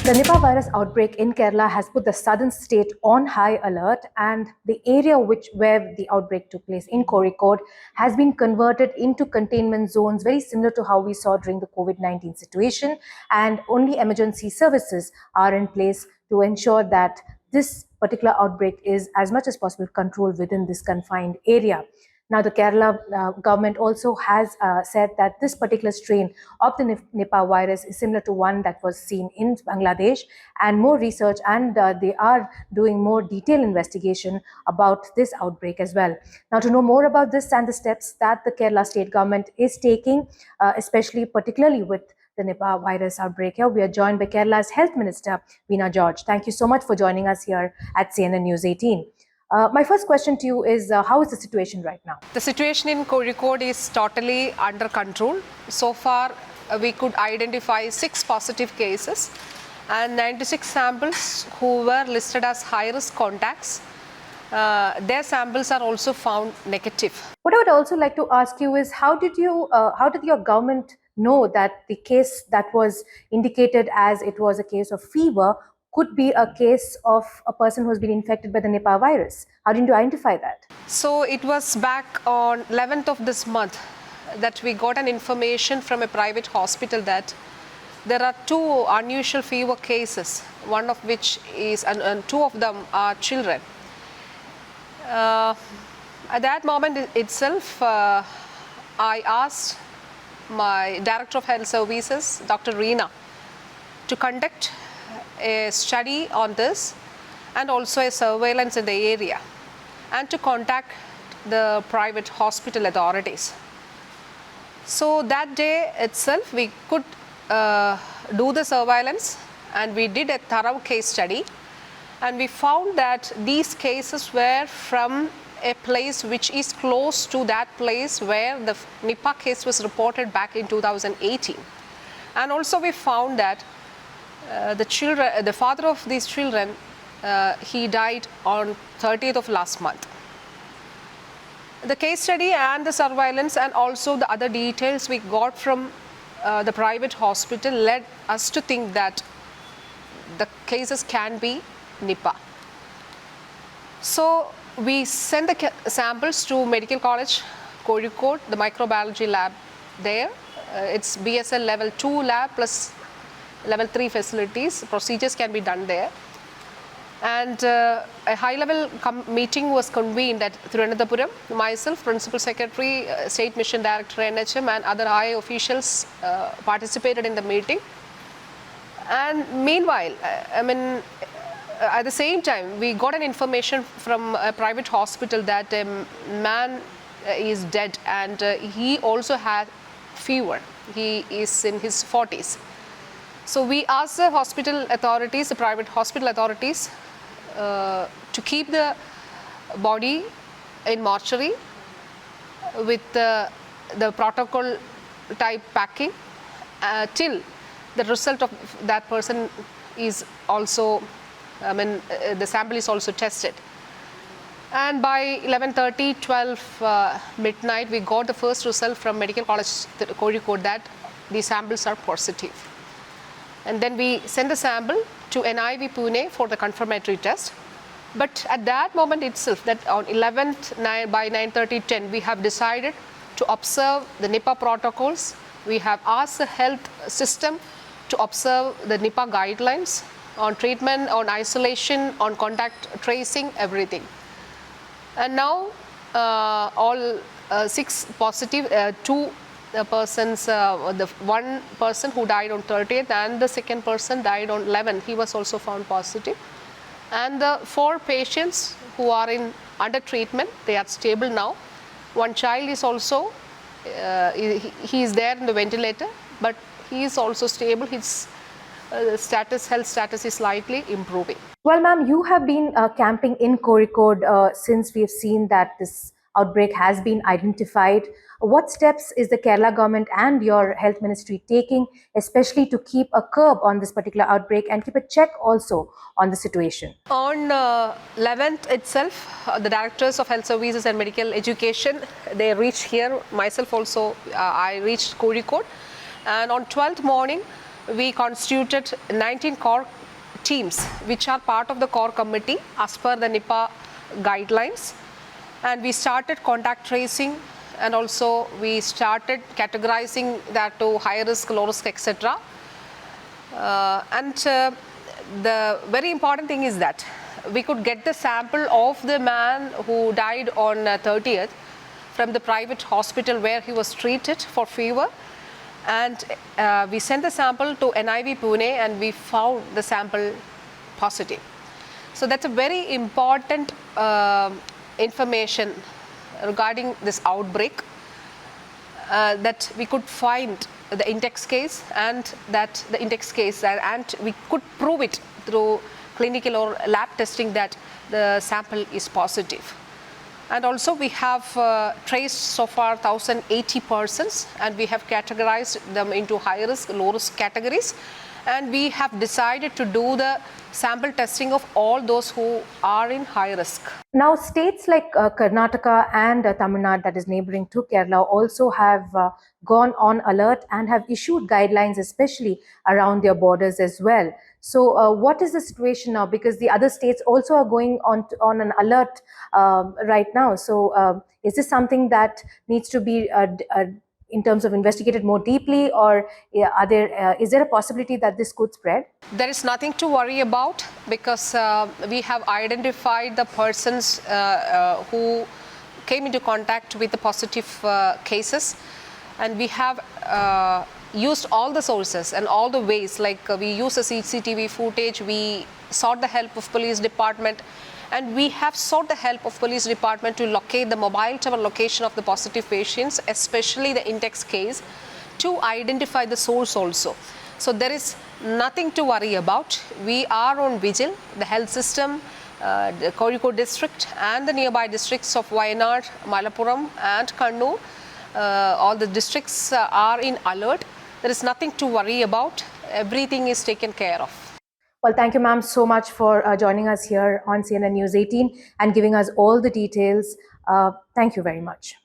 The Nipah virus outbreak in Kerala has put the southern state on high alert, and the area where the outbreak took place in Kozhikode has been converted into containment zones, very similar to how we saw during the COVID-19 situation, and only emergency services are in place to ensure that this particular outbreak is as much as possible controlled within this confined area. Now, the Kerala government also has said that this particular strain of the Nipah virus is similar to one that was seen in Bangladesh, and more research and they are doing more detailed investigation about this outbreak as well. Now, to know more about this and the steps that the Kerala state government is taking, particularly with the Nipah virus outbreak here, we are joined by Kerala's Health Minister, Veena George. Thank you so much for joining us here at CNN News 18. My first question to you is, how is the situation right now? The situation in Kozhikode is totally under control. So far, we could identify 6 positive cases and 96 samples who were listed as high-risk contacts. Their samples are also found negative. What I would also like to ask you is, how did your government know that the case that was indicated as it was a case of fever could be a case of a person who has been infected by the Nipah virus? How did you identify that? So it was back on 11th of this month that we got an information from a private hospital that there are 2 unusual fever cases, one of which is, and 2 of them are children. At that moment itself, I asked my Director of Health Services, Dr. Veena, to conduct a study on this and also a surveillance in the area, and to contact the private hospital authorities. So that day itself we could do the surveillance, and we did a thorough case study, and we found that these cases were from a place which is close to that place where the Nipah case was reported back in 2018. And also we found that the father of these children, he died on 30th of last month. The case study and the surveillance and also the other details we got from the private hospital led us to think that the cases can be Nipah. So we sent the samples to Medical College, Kozhikode, the microbiology lab there. It's BSL level 2 lab plus level 3 facilities. Procedures can be done there. And a high-level meeting was convened at Thiruvananthapuram. Myself, Principal Secretary, State Mission Director, NHM, and other high officials participated in the meeting. And meanwhile, at the same time, we got an information from a private hospital that a man is dead, and he also had fever. He is in his 40s. So we asked the hospital authorities, the private hospital authorities, to keep the body in mortuary with the protocol type packing till the result of that person is also, the sample is also tested. And by 11:30, 12 midnight, we got the first result from Medical College Kozhikode that the samples are positive. And then we sent the sample to NIV Pune for the confirmatory test. But at that moment itself, that on 11th by 9:30, 10, we have decided to observe the Nipah protocols. We have asked the health system to observe the Nipah guidelines on treatment, on isolation, on contact tracing, everything. And now all 6 positive, 2 persons, the 1 person who died on 30th and the 2nd person died on 11th, he was also found positive. And the 4 patients who are under treatment, they are stable now. 1 child is also, he is there in the ventilator, but he is also stable. His health status is slightly improving. Well, ma'am, you have been camping in Kozhikode since we have seen that this outbreak has been identified. What steps is the Kerala government and your health ministry taking, especially to keep a curb on this particular outbreak and keep a check also on the situation? On 11th itself, the directors of health services and medical education, they reached here. Myself also, I reached Kozhikode. And on 12th morning, we constituted 19 core teams which are part of the core committee as per the Nipah guidelines, and we started contact tracing, and also we started categorizing that to high risk, low risk, etc. The very important thing is that we could get the sample of the man who died on 30th from the private hospital where he was treated for fever, and we sent the sample to NIV Pune and we found the sample positive. So that's a very important information regarding this outbreak, that we could find the index case, and that the index case, and we could prove it through clinical or lab testing that the sample is positive. And also we have traced so far 1080 persons, and we have categorized them into high risk, low risk categories, and we have decided to do the sample testing of all those who are in high risk. Now, states like Karnataka and Tamil Nadu, that is neighboring to Kerala, also have gone on alert and have issued guidelines, especially around their borders as well. So, what is the situation now? Because the other states also are going on an alert right now. So, is this something that needs to be in terms of investigated more deeply, or is there a possibility that this could spread? There is nothing to worry about, because we have identified the persons who came into contact with the positive cases, and we have used all the sources and all the ways, like we use the CCTV footage, we sought the help of police department, and we have sought the help of police department to locate the mobile tower location of the positive patients, especially the index case, to identify the source also. So there is nothing to worry about. We are on vigil. The health system, the Kozhikode district and the nearby districts of Wayanad, Malappuram and Kannur, all the districts are in alert. There is nothing to worry about. Everything is taken care of. Well, thank you, ma'am, so much for joining us here on CNN News 18 and giving us all the details. Thank you very much.